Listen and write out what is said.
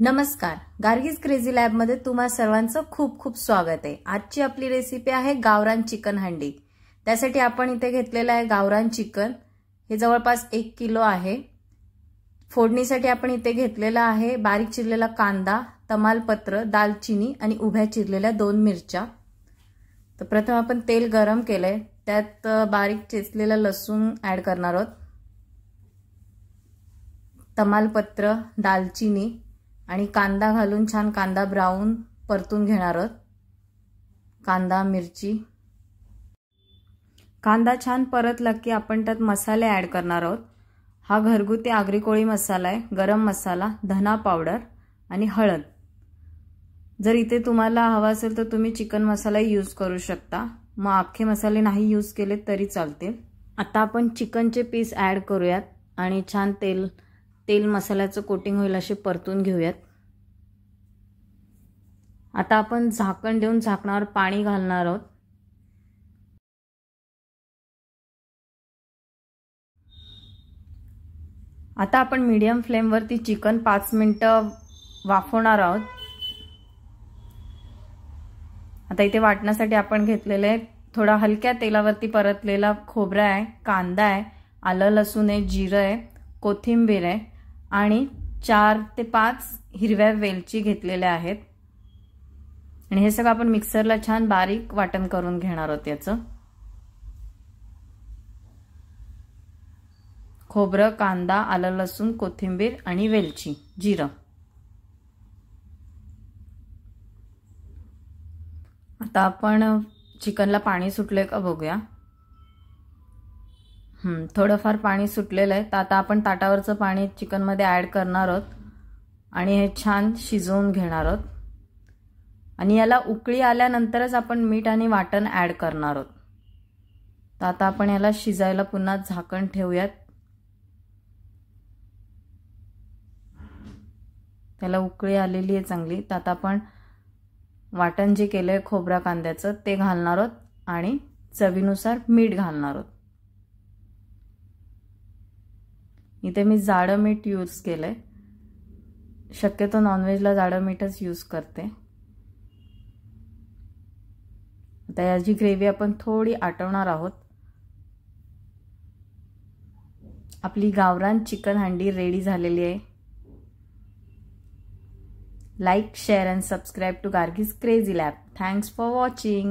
नमस्कार, Gargis crazy lab मध्ये तुम्हा सर्वांचं खूप खूप स्वागत आहे। आजची आपली रेसिपी आहे गावरान चिकन हंडी। त्यासाठी आपण इथे घेतलेला आहे गावरान चिकन। हे जवळपास 1 किलो आहे। फोडणीसाठी आपण इथे घेतलेला आहे बारीक चिरलेला कांदा, तमालपत्र, दालचिनी आणि उभ्या चिरलेल्या 2 मिरच्या। तर प्रथम आपण तेल गरम केलंय, त्यात बारीक चेचलेला लसूण ऍड करणार आहोत। तमालपत्र, दालचिनी आणि कांदा घालून छान कांदा ब्राऊन परतून घेणार आहोत। कांदा, मिरची, कांदा छान परतला की आपण त्यात मसाले ऍड करणार आहोत। हा घरगुती आगरी कोळी मसाला आहे, गरम मसाला, धना पावडर आणि हळद। जर इथे तुम्हाला हवा असेल तर तुम्ही चिकन मसाला यूज करू शकता, मग अख्खे मसाले नाही यूज केले तरी चालतील। आता आपण चिकनचे पीस ऍड करूयात आणि छान तेल मसाल्याचं कोटिंग होईल असे परतून घेऊयात। आता आपण झाकण देऊन झाकणावर पाणी घालणार आहोत। आता आपण मीडियम फ्लेम वरती चिकन 5 मिनिटं वाफवणार आहोत। आता इथे वाटण्यासाठी आपण घेतलेले थोडा हलक्या तेलावरती परतलेला खोबरा आहे, कांदा आहे, आलं लसूण आहे, जिरं आहे, कोथिंबीर आहे आणि 4 ते 5 हिरव्या वेलची घेतलेल्या आहेत। आणि हे सगळं आपण मिक्सरला छान बारीक वाटण करून घेणार आहोत। याचं खोबरं, कांदा, आलं लसूण, कोथिंबीर आणि वेलची, जिरं। आता आपण चिकनला पाणी सुटले का बघूया। थोडंफार पाणी सुटलेलं आहे। तर आता आपण ताटावरचं पाणी चिकन मध्ये ऍड करणार आहोत आणि हे छान शिजवून घेणार आहोत। आणि याला उकळी आल्यानंतरच आपण मीठ आणि वाटण ऍड करणार आहोत। तर आता आपण याला शिजायला पुन्हा झाकण ठेवूयात। त्याला उकळी आलेली आहे चांगली। तर आता आपण वाटण जे केलंय खोबरा कांद्याचं ते घालणार आहोत आणि चवीनुसार मीठ घालणार आहोत। इथे मी जाडं मीठ यूज केलंय, शक्यतो नॉनव्हेजला जाडं मीठच यूज करते। आता याची ग्रेव्ही आपण थोडी आटवणार आहोत। आपली गावरान चिकन हंडी रेडी झालेली आहे। Like, share and subscribe to Gargis Crazy Lab. Thanks for watching.